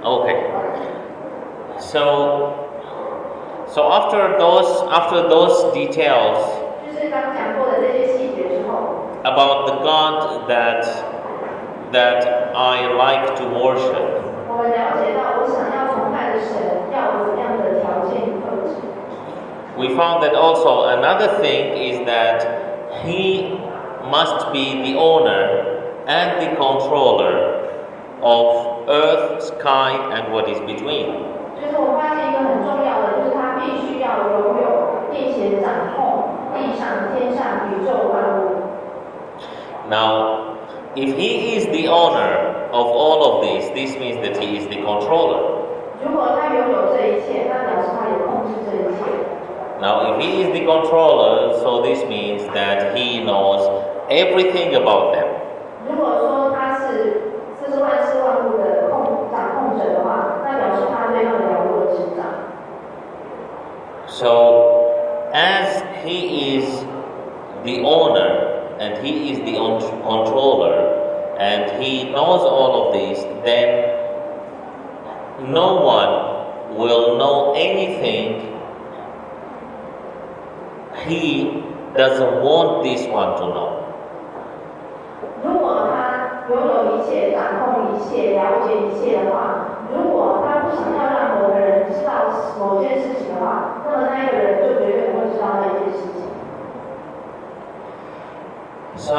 Okay. So after those details 就是刚讲过的这些细节之后， about the God that I like to worship, 我们了解到我想要崇拜的神要有怎样的条件与特质。 we found that also another thing is that He must be the owner and the controller of earth, sky, and what is between. 就是我发现一个很重要的，就是他必须要拥有并且掌控地上、天上、宇宙万物。 Now, if He is the owner of all of this means that He is the controller. 如果他拥有这一切，那表示他也控制这一切。 Now, if He is the controller, so this means that He knows everything about them. 如果说他是万事万物的掌控者的话，那表示他对他们了如指掌。 So, as He is the owner and He is the controller and He knows all of this, then no one will know anything He doesn't want this one to know. 如果他拥有一切、掌控一切、了解一切的话，如果他不想要让某个人知道某件事情的话，那么那一个人就绝对不会知道那件事情。 So,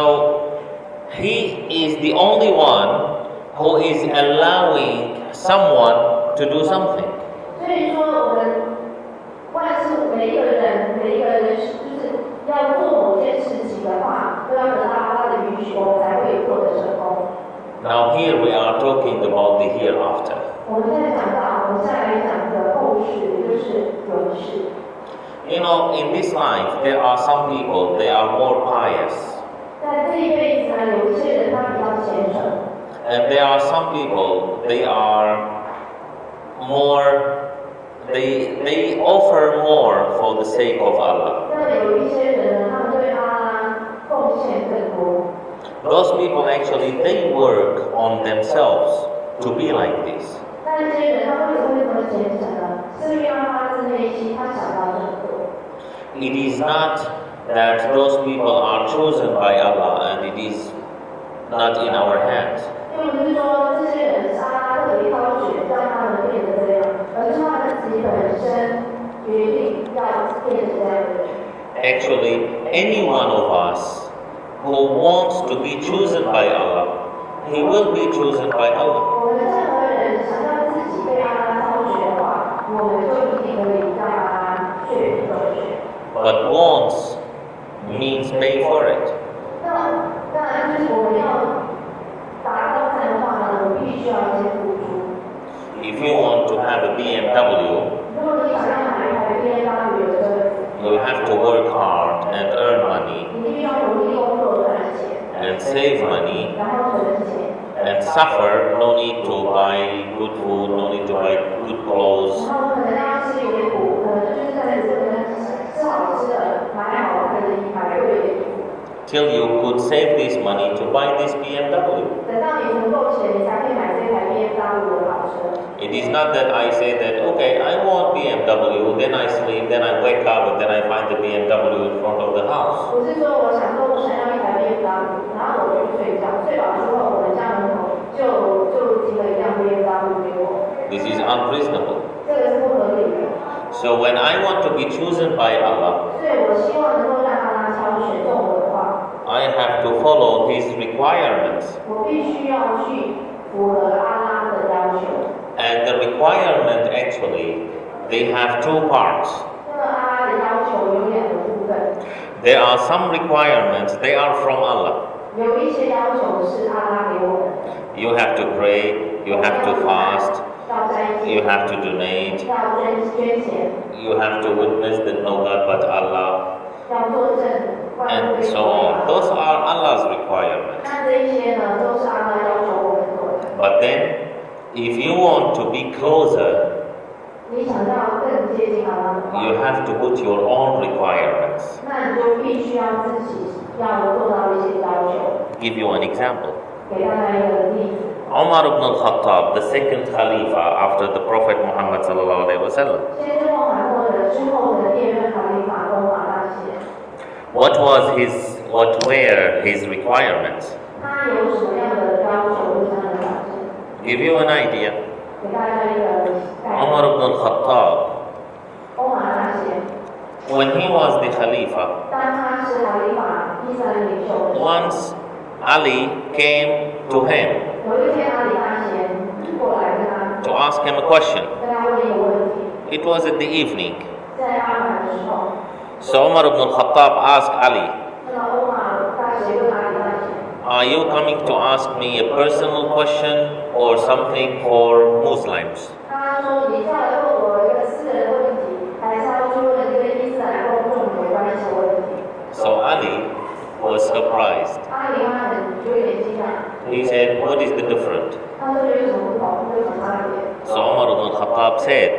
He is the only one who is allowing someone to do something. 所以说，我们万事每一个人就是要做某件事情的话，都要得到他的允许，我们才会做得成功。 Now, here we are talking about the hereafter. 我们现在讲到，我们下来讲的后世，也就是永世。 You know, in this life, there are some people, they are more pious. 在这一辈子呢，有一些人他比较虔诚， And there are some people, they are more, they offer more for the sake of Allah. 那有一些人呢，他们对阿拉贡献更多。 Those people actually, they work on themselves to be like this. 那这些人他为什么会这么虔诚呢？是因为他发自内心，他想要这么做。 It is not that those people are chosen by Allah and it is not in our hands. 并不是说这些人是阿拉特别挑选，让他们变得这样，而是他们自己本身决定要变成这样的人。 Actually, any one of us who wants to be chosen by Allah, he will be chosen by Allah. 我们任何人想要自己被阿拉挑选的话，我们就一定可以让阿拉选选。 But wants means pay for it. 那当然就是我们要达到这样的话呢，我们必须要先付出。 If you want to have a BMW, 如果你想要买一台 BMW 的车子， you have to work hard and earn money 你必须要努力工作赚钱， and save money 然后存钱。 and suffer. No need to buy good food, no need to buy good clothes. 然后可能要吃一点苦，可能就是在这个吃好吃的，买好看的衣服，买贵的衣服。 Till you could save this money to buy this BMW. 等到你存够钱，你才可以买这台 BMW 的跑车。 It is not that I say that, okay, I want BMW, then I sleep, then I wake up, and then I find the BMW in front of the house. 不是说我想说我想要一台 BMW，然后我就去睡觉，睡饱之后我们家门口就停了一辆 BMW 给我。 This is unreasonable. 这个是不合理的。 So when I want to be chosen by Allah, 所以我希望能够让阿拉挑选中我的话， I have to follow His requirements. 我必须要去符合阿拉的要求。 And the requirement actually, they have two parts. 那么阿拉的要求有两个部分， There are some requirements, they are from Allah. 有一些要求是阿拉给我们的， You have to pray, you have to fast, 要斋 you 戒， have to donate, 要捐钱， you have to witness that no God but Allah, 要作证，万物 and 归 so 属 on. 阿拉。 Those are Allah's requirements. 那这一些呢，都是阿拉要求我们做的。 But then, if you want to be closer, 你想要更接近阿拉的话， you have to put your own requirements. 那你就必须要自己要做到一些要求。 Give you an example. 给大家一个例子， Umar ibn al-Khattab, the second Khalifa after the Prophet Muhammad sallallahu alaihi wasallam. 先知穆罕默德之后的第二任哈利法欧马大姐， What were his requirements? 他有什么样的要求或者样的条件？ Give you an idea. 给大家一个概念。 Umar ibn al-Khattab, 欧马大姐， when he was the Khalifa, 当他是哈利法伊斯兰领袖的时候， once Ali came to him 有一天哈利大姐过来跟他 to ask him a question. 跟他问一个问题， It was in the evening. 在傍晚的时候， So Umar ibn al-Khattab asked Ali, 那么欧马大姐问哈利大姐。 are you coming to ask me a personal question or something for Muslims? 他说：“你是要来问我一个私人的问题，还是要去问这个伊斯兰公众有关系的问题 So Ali was surprised. ？”阿里他有点惊讶， He said, what is the difference? 他说：“有什么不同？有什么差别 So Umar ibn al-Khattab said,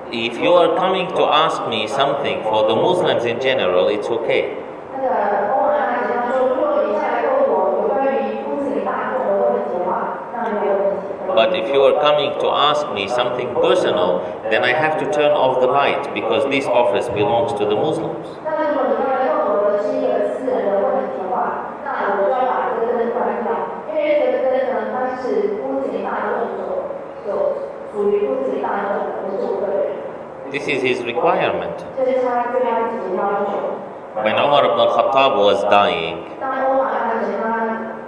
if you are coming to ask me something for the Muslims in general, it's okay. 那个欧马大姐她说：“如果你下来问我有关于穆斯林大众的问题的话，那没有问题。 But if you are coming to ask me something personal, then I have to turn off the light because this office belongs to the Muslims. 但是如果你要来问我的是一个私人的问题的话，那我就要把这个灯关掉，因为这个灯呢，它是穆斯林大众属于穆斯林大众的，不是我个人。” This is his requirement. 这是他对他自己的要求。 When Umar ibn al-Khattab was dying, 当欧马大姐她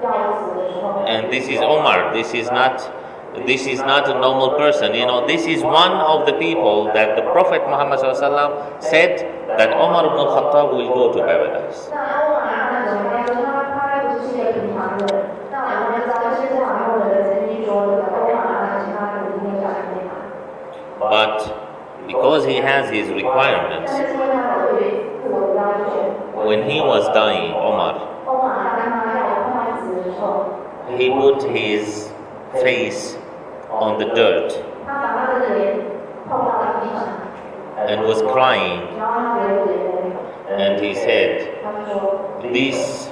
要死的时候， and this is Umar, this is not a normal person. You know, this is one of the people that the Prophet Muhammad ﷺ said that Umar ibn al-Khattab will go to paradise. 那欧马大姐她说她不是一个平常人。那我们知道，现在还有人曾经说，这个欧马大姐她肯定会上天堂。 But because he has his requirements, 但是因为他有对自我的要求， when he was dying, Umar, 欧马当他要快死的时候， he put his face on the dirt 他把他的脸碰到了地上， and was crying, 然后他流眼泪。 and he said, 他说。 this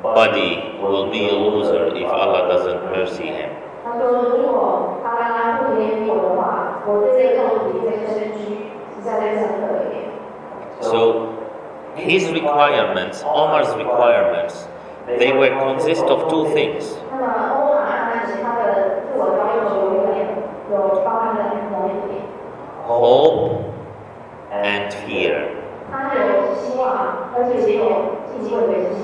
body will be a loser if Allah doesn't mercy him. 他说：“如果他不怜悯我的话，我这个肉体、这个身躯实在是很可怜。” So his requirements, Omar's requirements, they were consist of two things. 那么欧马大姐她的自我要求有包含了哪一点？ Hope and fear. 她有希望，而且也有敬畏之心。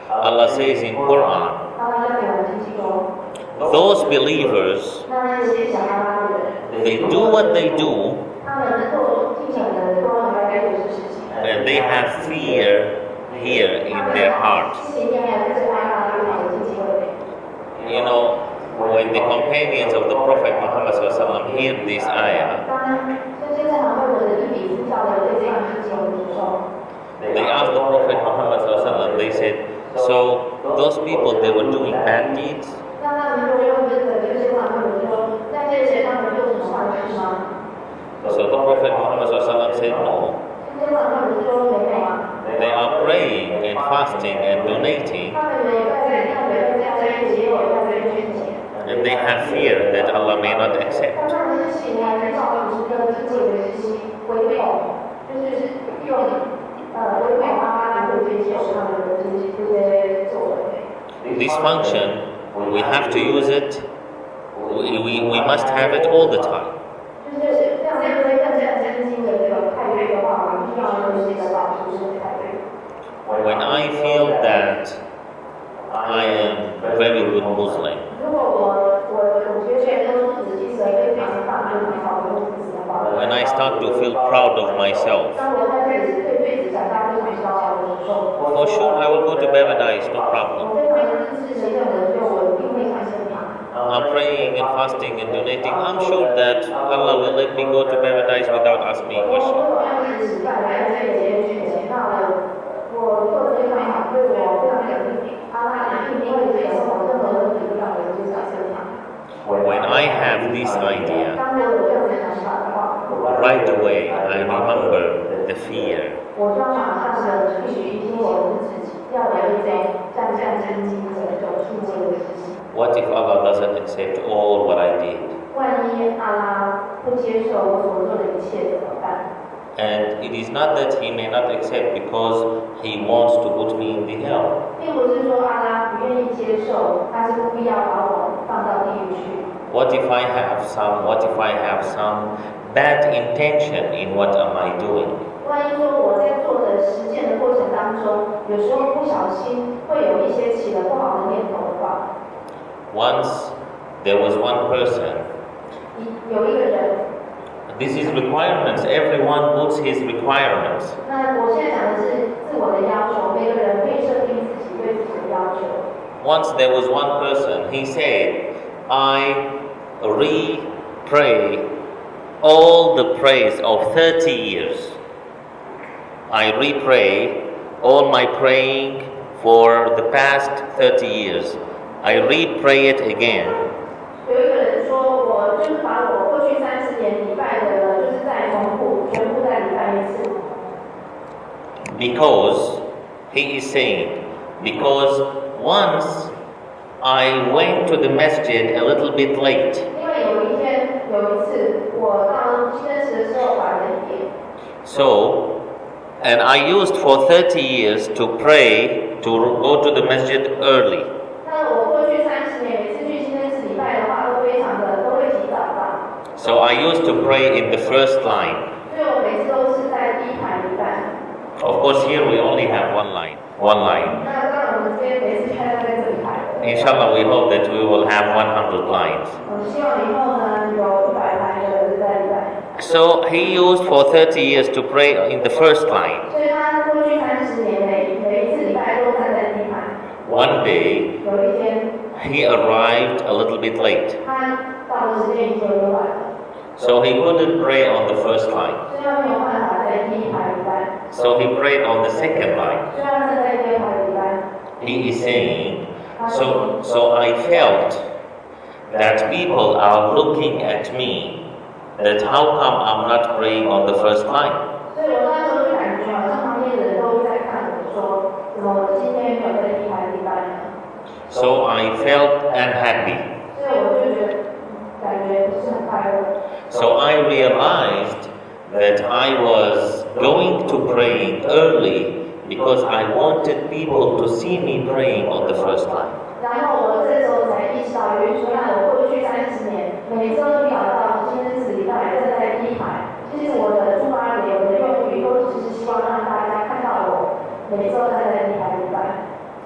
Allah says in Quran, 阿拉在讲经济中， those believers, 那些想要他的人， they do what they do 他们能够尽可能的做他们该做的事情。 and they have fear here in their heart. 心里面还是爱他对他的敬畏。 You know, when the companions of the Prophet Muhammad ﷺ hear this ayah, 当这些在场会的人一比之教的对这样事情的时候， they asked the Prophet Muhammad ﷺ, they said, so those people, they were doing bad deeds? 那他们就会问这些场会的说，在这些他们做什么坏事吗？ So the Prophet Muhammad ﷺ said, no. 这些场会的说没有啊， They are praying and fasting and donating, 他们有在这里，他们有在这里，也有在这里捐钱。 and they have fear that Allah may not accept. 但他们是喜欢跟教导是跟自己的事情违背，就是用违背阿拉伯接受他们的这些作为。 This function, we have to use it, we must have it all the time. 就是这样面对更加真心的这个派对的话，我们必须要有一个老师是派对。 When I feel that I am a very good Muslim, 如果我觉得都是自己是非常大的美好的自己的话， when I start to feel proud of myself, 当我在这里对自己感到非常骄傲的时候， for sure I will go to paradise, no 我 problem. 非常支持这样的人，我一定会相信他。 I'm praying and fasting and donating. I'm sure that Allah will let me go to paradise without asking me a 我 question. 如果要是实在来这里捐钱，那我做这个好，对我非常肯定，阿拉一定会对我任何问题都让我有这样想法。 When I have this idea, 当我有这样的想法的话， right away I remember the fear. 我就要马上的去提醒我的自己。要有一种战兢兢的一种敬畏的事情。What if Allah doesn't accept all what I did? 万一阿拉不接受我所做的一切怎么办？ And it is not that He may not accept because He wants to put me in the hell. 并不是说阿拉不愿意接受，他是故意要把我放到地狱去。What if I have some bad intention in what am I doing? 万一说我在做的实践的过程当中，有时候不小心会有一些起了不好的念头的话， Once there was one person. 有一个人。 This is requirements. Everyone puts his requirements. 那我现在讲的是自我的要求，每个人可以设定自己对自己的要求。 Once there was one person, he said, I re-pray all the praise of 30 years. I re-pray all my praying for the past 30 years. I re-pray it again. 有一个人说，我就是把我过去30年礼拜的，就是再重复，全部再礼拜一次。 Because he is saying, because once I went to the masjid a little bit late. 因为有一次，我到清真寺的时候晚了一点。 So, and I used for 30 years to pray to go to the masjid early. 那我过去30年每次去清真寺礼拜的话，都会提早到。 So I used to pray in the first line. 所以我每次都是在第一排礼拜。 Of course, here we only have one line. 那当然，我们这边每次开在这里排。 Inshallah, we hope that we will have 100 lines. 我希望以后呢有100排的人在礼拜。 So he used for 30 years to pray in the first line. 所以他过去30年每一次礼拜都站在第一排。 One day, 有一天， he arrived a little bit late. 他到的时间已经有点晚了， So he couldn't pray on the first line. 所以他没有办法在第一排礼拜， So he prayed on the second line. 所以他站在第二排礼拜。 He is saying, so I felt that people are looking at me, that how come I'm not praying on the first line? 所以我那时候就感觉好像旁边的人都在看我说，怎么我今天没有在第一排礼拜呢？ So I felt unhappy. 所以我就觉得感觉不是很快乐。 So I realized that I was going to praying early because I wanted people to see me praying on the first line. 然后我这时候才意识到，由于说让我过去30年每周都表到清真寺礼拜站在第一排，其实我的出发点、我的用语都只是希望让大家看到我每周站在第一排礼拜。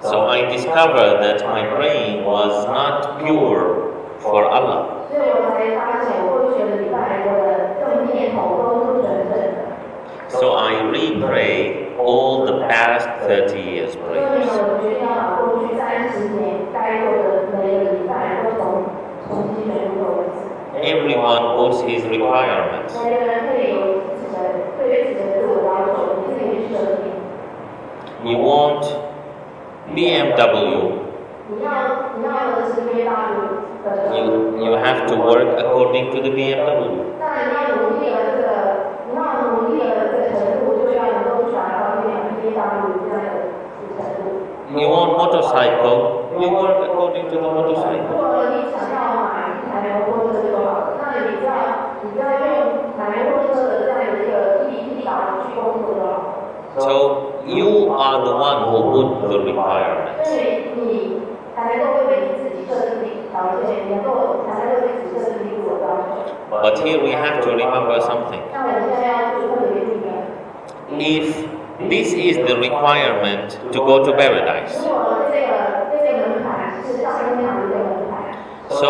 So I discovered that my praying was not pure for Allah. 所以我才发现，我过去的礼拜我的这种念头都不纯正的。 So I re-pray all the past 30 years 所以 prayers. 我决定要把过去30年该做的每个礼拜都重新全部做一次。 Everyone puts his requirements. 每个人可以有自己的对自己的自我要求，你自己去设定。 You want BMW. 你要的是 BMW 的。 You have to work according to the BMW. 当然你要努力的这个程度，就要能够达到BMW 这样的程度。 You want motorcycle. You work according to the 如 motorcycle. 果你想要买一台摩托车就好了，那你只要用买摩托车的这样的一个力道去工作就好了。 So you are the one who put the requirements. 所以你才能够为你自己设定条件，才能够为自己设定自我要求。 But here we have to remember something. 那我们现在要做特别注意。 If this is the requirement to go to paradise, 如果这个门槛是上天堂的这个门槛， so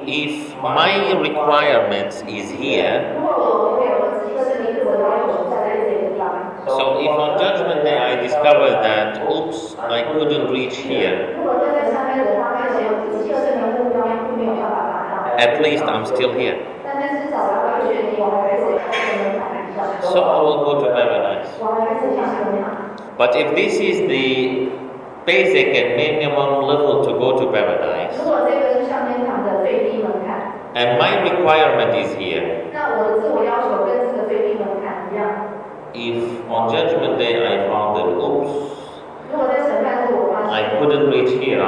if my requirements is here, 如果我为我自己设定自我要求在这个地方， so if on Judgment Day I discover that, oops, I couldn't reach here, 如果在这上面我发现我自己设定的目标并没有办法达到， at least I'm still here. 但至少我要确定我还在这个门槛以上， So I will go to paradise. 我还在上天堂。 But if this is the basic and minimum level to go to paradise, 如果这个是上天堂的最低门槛， and my requirement is here, 那我的自我要求跟这个最低门槛一样。 if on Judgment Day I found that, oops, 如果在审判 couldn't reach here.